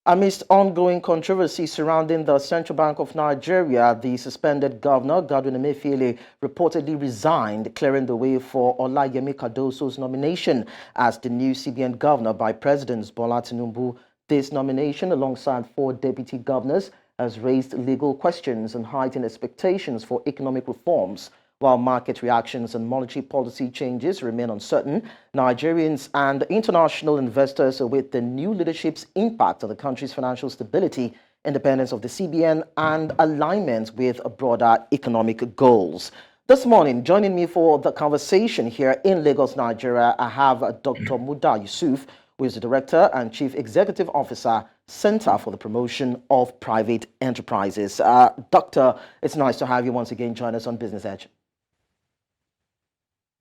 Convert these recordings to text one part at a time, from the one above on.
Amidst ongoing controversies surrounding the Central Bank of Nigeria, the suspended governor, Godwin Emefiele, reportedly resigned, clearing the way for Olayemi Cardoso's nomination as the new CBN governor by President Bola Tinubu. This nomination, alongside 4 deputy governors, has raised legal questions and heightened expectations for economic reforms. While market reactions and monetary policy changes remain uncertain, Nigerians and international investors await the new leadership's impact on the country's financial stability, independence of the CBN, and alignment with broader economic goals. This morning, joining me for the conversation here in Lagos, Nigeria, I have Dr. Muda Yusuf, who is the Director and Chief Executive Officer, Center for the Promotion of Private Enterprises. Doctor, it's nice to have you once again join us on Business Edge.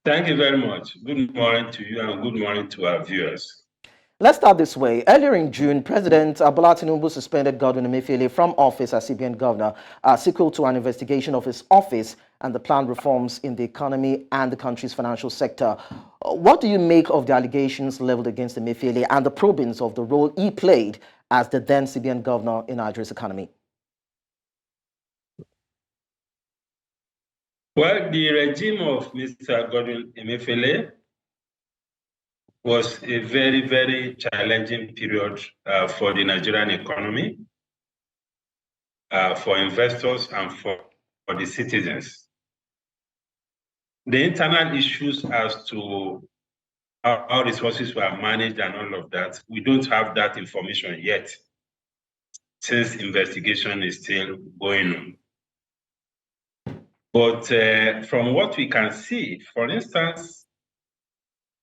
Thank you very much. Good morning to you and good morning to our viewers. Let's start this way. Earlier in June, President Bola Tinubu suspended Godwin Emefiele from office as CBN Governor, sequel to an investigation of his office and the planned reforms in the economy and the country's financial sector. What do you make of the allegations leveled against Emefiele and the probings of the role he played as the then CBN Governor in Nigeria's economy? Well, the regime of Mr. Godwin Emefiele was a very, very challenging period for the Nigerian economy, for investors and for the citizens. The internal issues as to how resources were managed and all of that, we don't have that information yet, since investigation is still going on. But from what we can see, for instance,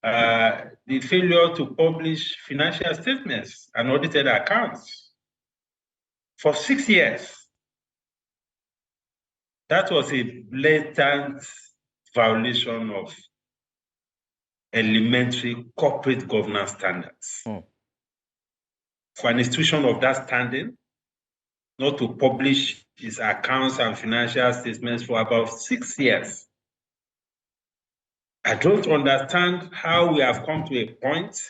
the failure to publish financial statements and audited accounts for 6 years, that was a blatant violation of elementary corporate governance standards. For an institution of that standing, not to publish its accounts and financial statements for about 6 years. I don't understand how we have come to a point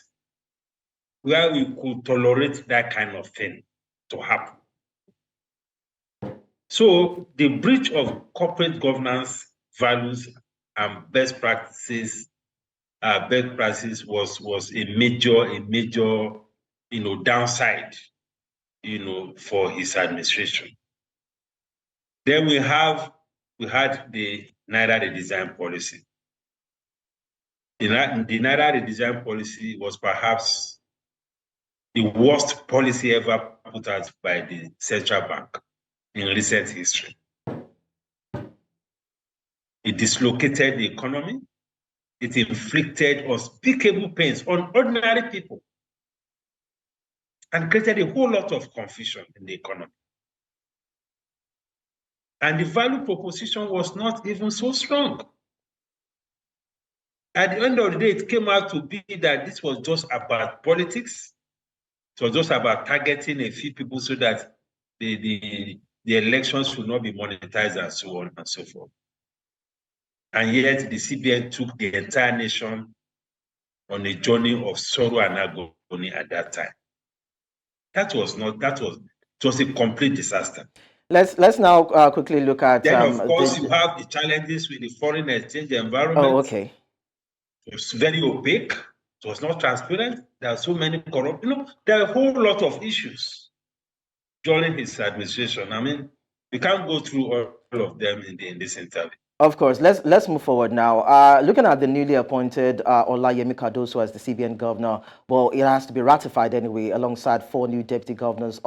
where we could tolerate that kind of thing to happen. So the breach of corporate governance values and best practices was a major downside, for his administration. Then we had the Naira redesign policy. The Naira redesign policy was perhaps the worst policy ever put out by the central bank in recent history. It dislocated the economy. It inflicted unspeakable pains on ordinary people and created a whole lot of confusion in the economy. And the value proposition was not even so strong. At the end of the day, it came out to be that this was just about politics. It was just about targeting a few people so that the elections should not be monetized and so on and so forth. And yet the CBN took the entire nation on a journey of sorrow and agony at that time. It was a complete disaster. Let's now quickly look at. Then of course you have the challenges with the foreign exchange environment. Oh, okay. It was very opaque. It was not transparent. There are so many corrupt. There are a whole lot of issues during his administration. I mean, we can't go through all of them in this interview. Of course, let's move forward now. Looking at the newly appointed Olayemi Cardoso as the CBN governor, well, it has to be ratified anyway, alongside 4 new deputy governors.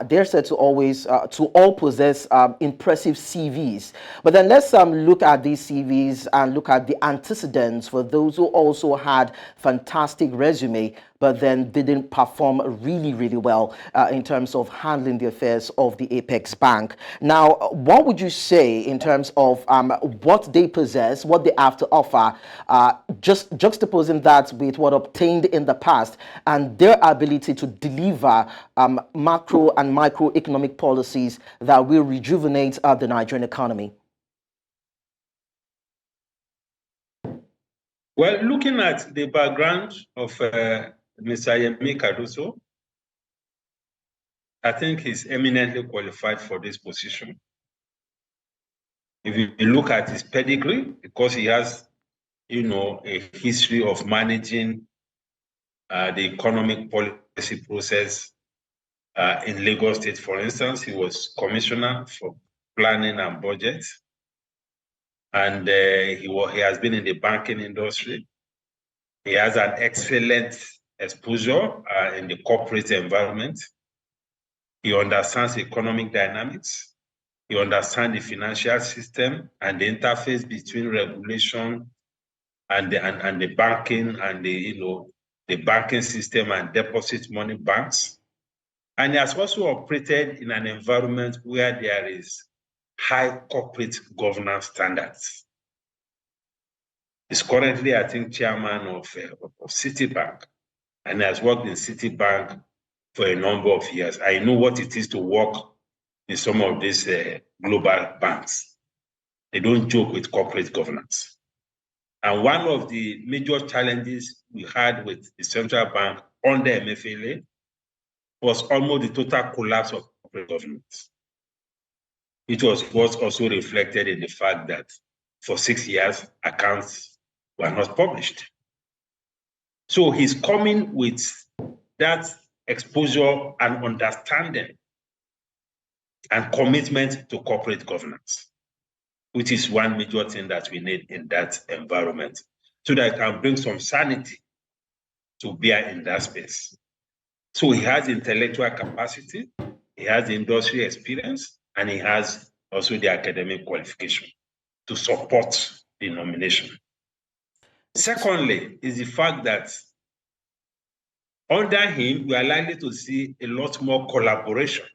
They're said to all possess impressive CVs. But then let's look at these CVs and look at the antecedents for those who also had fantastic resume, but then didn't perform really, really well in terms of handling the affairs of the Apex Bank. Now, what would you say in terms of what they possess, what they have to offer, just juxtaposing that with what obtained in the past and their ability to deliver macro and microeconomic policies that will rejuvenate the Nigerian economy? Well, looking at the background of Mr. Olayemi Cardoso, I think he's eminently qualified for this position. If you look at his pedigree, because he has, a history of managing the economic policy process in Lagos State, for instance, he was commissioner for planning and budget, and he has been in the banking industry. He has an excellent exposure in the corporate environment. He understands economic dynamics. He understands the financial system and the interface between regulation and the banking and the banking system and deposit money banks. And he has also operated in an environment where there is high corporate governance standards. He's currently, I think, chairman of Citibank, and has worked in Citibank for a number of years. I know what it is to work in some of these global banks. They don't joke with corporate governance. And one of the major challenges we had with the central bank under Emefiele was almost the total collapse of corporate governance. It was also reflected in the fact that for 6 years, accounts were not published. So he's coming with that exposure and understanding and commitment to corporate governance, which is one major thing that we need in that environment, so that it can bring some sanity to bear in that space. So he has intellectual capacity, he has the industry experience, and he has also the academic qualification to support the nomination. Secondly, is the fact that under him, we are likely to see a lot more collaboration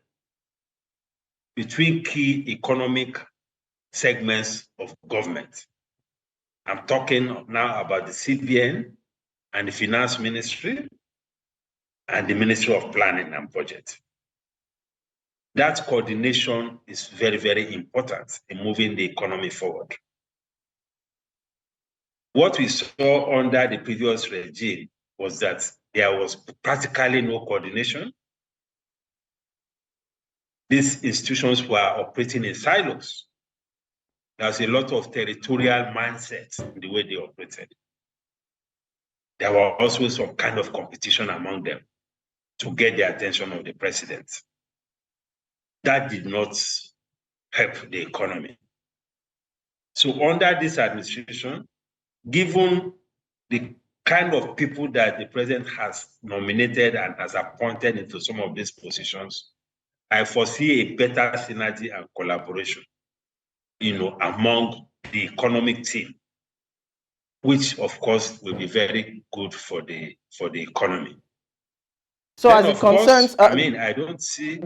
between key economic segments of government. I'm talking now about the CBN and the Finance Ministry and the Ministry of Planning and Budget. That coordination is very, very important in moving the economy forward. What we saw under the previous regime was that there was practically no coordination. These institutions were operating in silos. There's a lot of territorial mindset in the way they operated. There were also some kind of competition among them to get the attention of the president. That did not help the economy. So under this administration, given the kind of people that the president has nominated and has appointed into some of these positions, I foresee a better synergy and collaboration, among the economic team, which of course will be very good for the economy. So then, as it concerns, I don't see,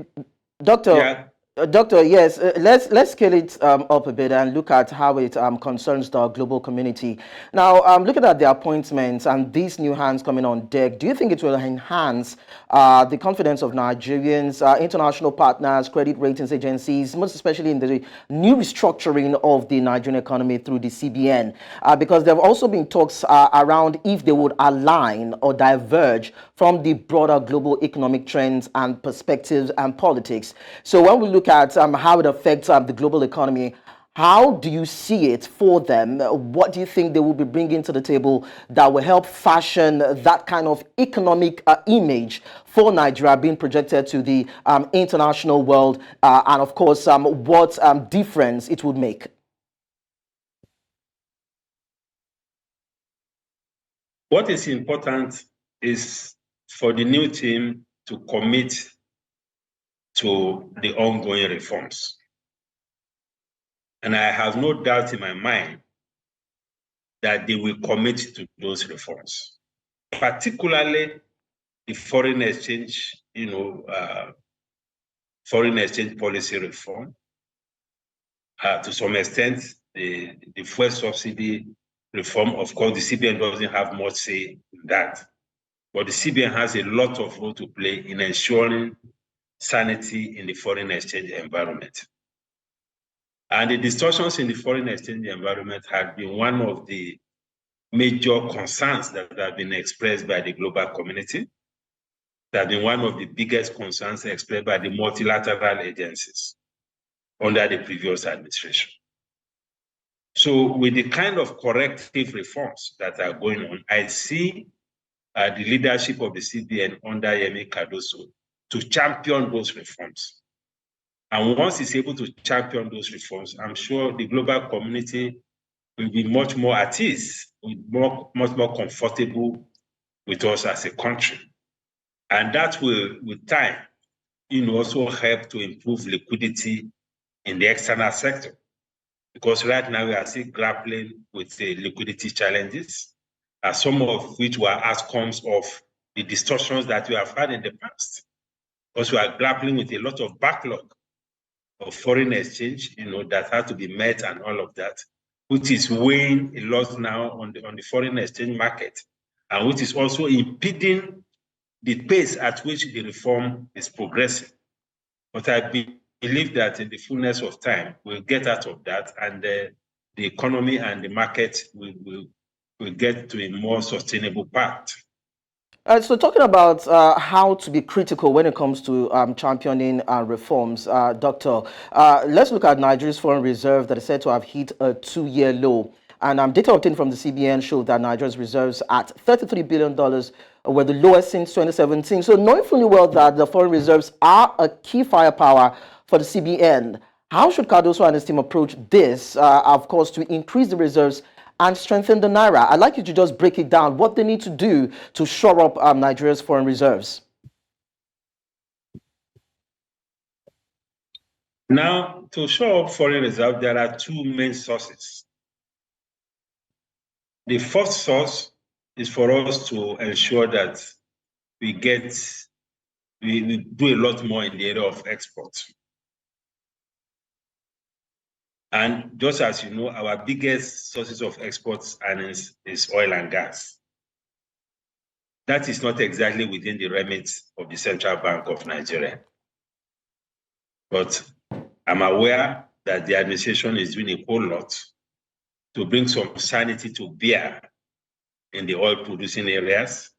Doctor. Yeah. Doctor, yes, let's scale it up a bit and look at how it concerns the global community. Now, looking at the appointments and these new hands coming on deck, do you think it will enhance the confidence of Nigerians, international partners, credit ratings agencies, most especially in the new restructuring of the Nigerian economy through the CBN? Because there have also been talks around if they would align or diverge from the broader global economic trends and perspectives and politics. So when we look at how it affects the global economy, how do you see it for them? What do you think they will be bringing to the table that will help fashion that kind of economic image for Nigeria being projected to the international world? And of course, what difference it would make? What is important is for the new team to commit to the ongoing reforms. And I have no doubt in my mind that they will commit to those reforms, particularly the foreign exchange, foreign exchange policy reform. To some extent, the fuel subsidy reform, of course, the CBN doesn't have much say in that, but the CBN has a lot of role to play in ensuring sanity in the foreign exchange environment. And the distortions in the foreign exchange environment have been one of the major concerns that have been expressed by the global community. That has been one of the biggest concerns expressed by the multilateral agencies under the previous administration. So with the kind of corrective reforms that are going on, I see the leadership of the CBN under Olayemi Cardoso to champion those reforms. And once he's able to champion those reforms, I'm sure the global community will be much more at ease, much more comfortable with us as a country. And that will, with time, also help to improve liquidity in the external sector. Because right now we are still grappling with the liquidity challenges, some of which were outcomes of the distortions that we have had in the past. Because we are grappling with a lot of backlog of foreign exchange, that has to be met and all of that, which is weighing a lot now on the foreign exchange market, and which is also impeding the pace at which the reform is progressing. But I believe that in the fullness of time, we'll get out of that, and the economy and the market will get to a more sustainable path. So talking about how to be critical when it comes to championing reforms, Doctor, let's look at Nigeria's foreign reserve that is said to have hit a 2-year low. And data obtained from the CBN showed that Nigeria's reserves at $33 billion were the lowest since 2017. So knowing fully well that the foreign reserves are a key firepower for the CBN, how should Cardoso and his team approach this, of course, to increase the reserves and strengthen the Naira? I'd like you to just break it down, what they need to do to shore up Nigeria's foreign reserves. Now, to shore up foreign reserve, there are two main sources. The first source is for us to ensure that we do a lot more in the area of export. And just as you know, our biggest sources of exports earnings is oil and gas. That is not exactly within the remit of the Central Bank of Nigeria. But I'm aware that the administration is doing a whole lot to bring some sanity to bear in the oil-producing areas,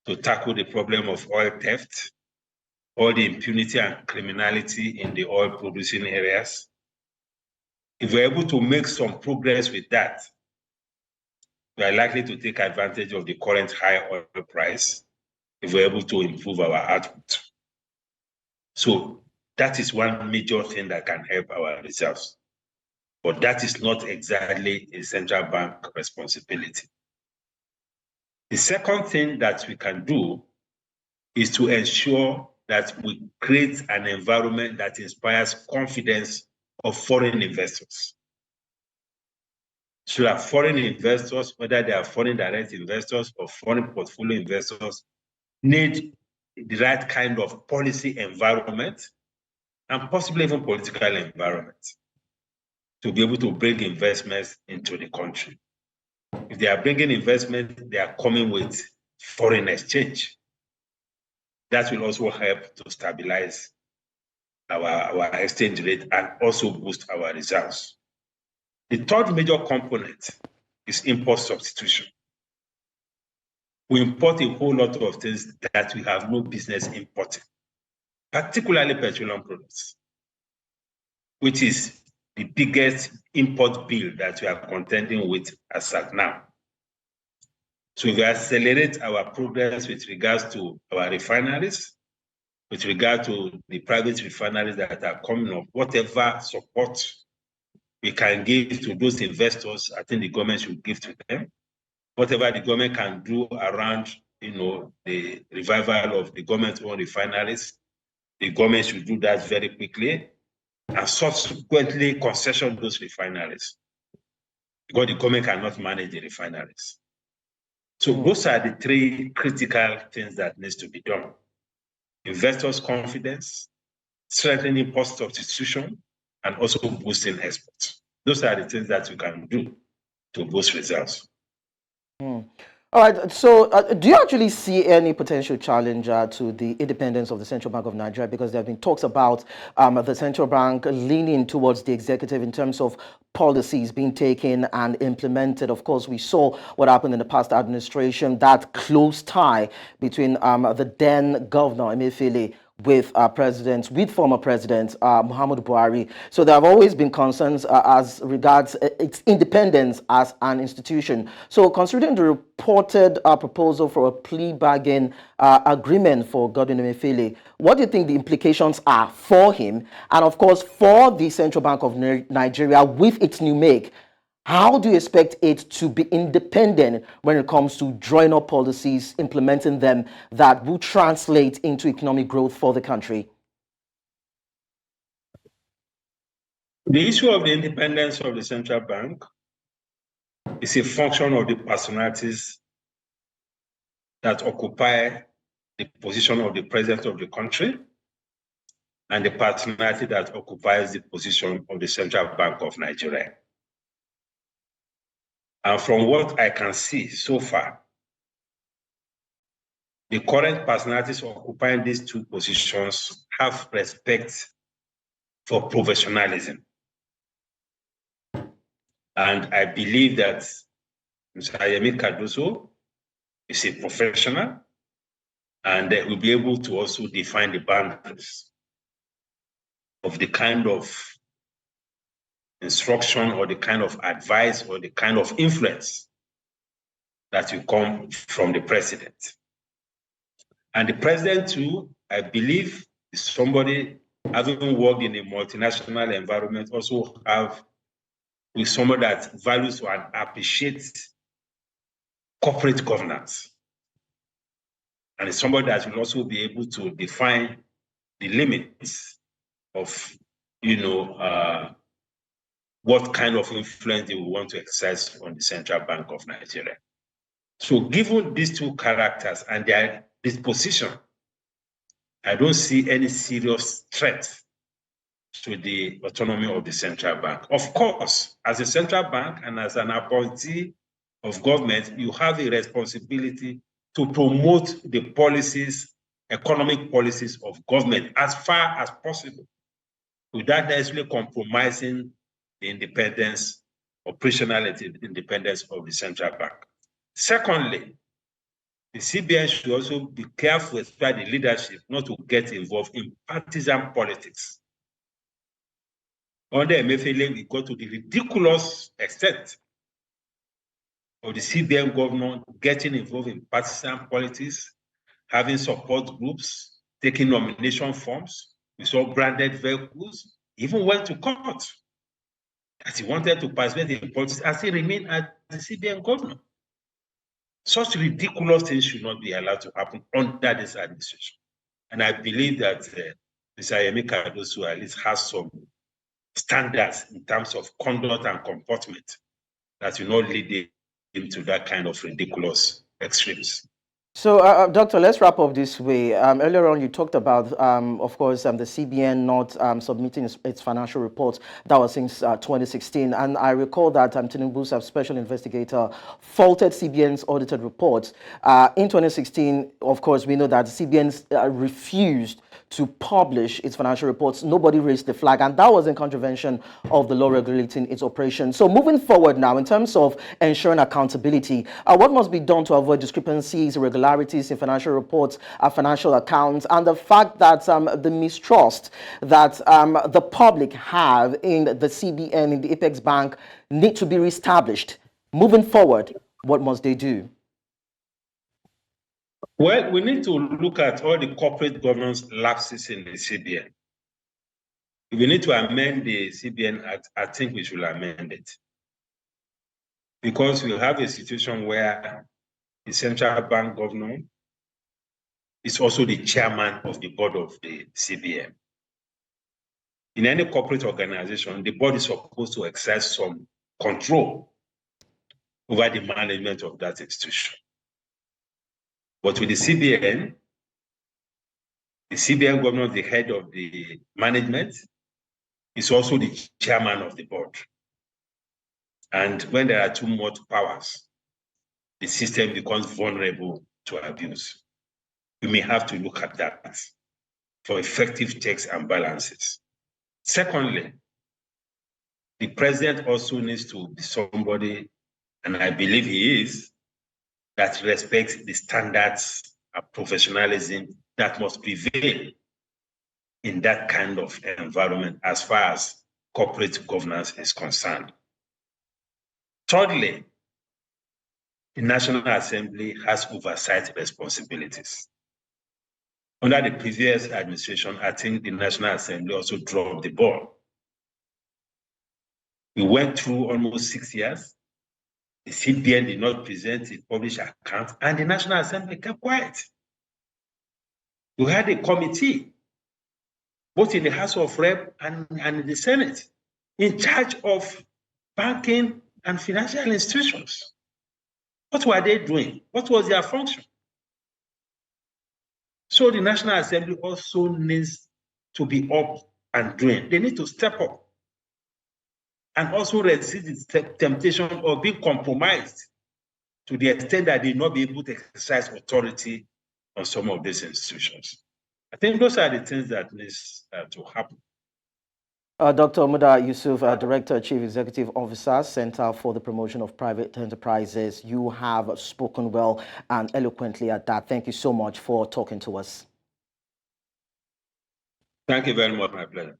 to tackle the problem of oil theft, all the impunity and criminality in the oil-producing areas. If we're able to make some progress with that, we are likely to take advantage of the current high oil price if we're able to improve our output. So that is one major thing that can help our reserves. But that is not exactly a central bank responsibility. The second thing that we can do is to ensure that we create an environment that inspires confidence of foreign investors. So that foreign investors, whether they are foreign direct investors or foreign portfolio investors, need the right kind of policy environment and possibly even political environment to be able to bring investments into the country. If they are bringing investment, they are coming with foreign exchange. That will also help to stabilize our exchange rate and also boost our reserves. The third major component is import substitution. We import a whole lot of things that we have no business importing, particularly petroleum products, which is the biggest import bill that we are contending with as of now. So we accelerate our progress with regards to our refineries, with regard to the private refineries that are coming up, whatever support we can give to those investors, I think the government should give to them. Whatever the government can do around, the revival of the government-owned refineries, the government should do that very quickly and subsequently concession those refineries, because the government cannot manage the refineries. So those are the three critical things that needs to be done. Investors' confidence, strengthening import substitution, and also boosting exports. Those are the things that we can do to boost results. All right. So, do you actually see any potential challenge to the independence of the Central Bank of Nigeria? Because there have been talks about the central bank leaning towards the executive in terms of policies being taken and implemented. Of course, we saw what happened in the past administration, that close tie between the then governor, Emefiele, with former President Muhammadu Buhari. So there have always been concerns as regards its independence as an institution. So considering the reported proposal for a plea bargain agreement for Godwin Emefiele, what do you think the implications are for him and, of course, for the Central Bank of Nigeria with its new make? How do you expect it to be independent when it comes to drawing up policies, implementing them that will translate into economic growth for the country? The issue of the independence of the central bank is a function of the personalities that occupy the position of the president of the country and the personality that occupies the position of the Central Bank of Nigeria. And from what I can see so far, the current personalities occupying these two positions have respect for professionalism. And I believe that Mr. Olayemi Cardoso is a professional and will be able to also define the boundaries of the kind of instruction or the kind of advice or the kind of influence that will come from the president. And the president too, I believe, is somebody, having worked in a multinational environment, also with someone that values and appreciates corporate governance. And it's somebody that will also be able to define the limits of, what kind of influence they will want to exercise on the Central Bank of Nigeria. So given these two characters and their disposition, I don't see any serious threat to the autonomy of the central bank. Of course, as a central bank and as an appointee of government, you have a responsibility to promote the policies, economic policies of government as far as possible, without necessarily compromising the independence, operational independence of the central bank. Secondly, the CBN should also be careful, especially the leadership, not to get involved in partisan politics. Under Emefiele, we got to the ridiculous extent of the CBN governor getting involved in partisan politics, having support groups, taking nomination forms. We saw branded vehicles, even went to court that he wanted to participate in politics and still remain as the CBN governor. Such ridiculous things should not be allowed to happen under this administration. And I believe that Mr. Olayemi Cardoso at least has some standards in terms of conduct and comportment that will not lead him to that kind of ridiculous extremes. So, Doctor, let's wrap up this way. Earlier on, you talked about, of course, the CBN not submitting its financial reports. That was since 2016. And I recall that Tinubu's special investigator faulted CBN's audited reports. In 2016, of course, we know that CBN refused to publish its financial reports. Nobody raised the flag, and that was in contravention of the law regulating its operation. So moving forward now, in terms of ensuring accountability, what must be done to avoid discrepancies, irregularities in financial reports, financial accounts, and the fact that the mistrust that the public have in the CBN, in the Apex Bank, need to be reestablished? Moving forward, what must they do? Well, we need to look at all the corporate governance lapses in the CBN. If we need to amend the CBN Act, I think we should amend it. Because we have a situation where the central bank governor is also the chairman of the board of the CBN. In any corporate organization, the board is supposed to exercise some control over the management of that institution. But with the CBN governor, the head of the management, is also the chairman of the board. And when there are too much powers, the system becomes vulnerable to abuse. We may have to look at that for effective checks and balances. Secondly, the president also needs to be somebody, and I believe he is, that respects the standards of professionalism that must prevail in that kind of environment as far as corporate governance is concerned. Thirdly, the National Assembly has oversight responsibilities. Under the previous administration, I think the National Assembly also dropped the ball. We went through almost 6 years. The CBN did not present a published account, and the National Assembly kept quiet. We had a committee, both in the House of Rep and in the Senate, in charge of banking and financial institutions. What were they doing? What was their function? So the National Assembly also needs to be up and doing. They need to step up and also resist the temptation of being compromised to the extent that they will not be able to exercise authority on some of these institutions. I think those are the things that need to happen. Dr. Muda Yusuf, Director, Chief Executive Officer, Center for the Promotion of Private Enterprises. You have spoken well and eloquently at that. Thank you so much for talking to us. Thank you very much, my pleasure.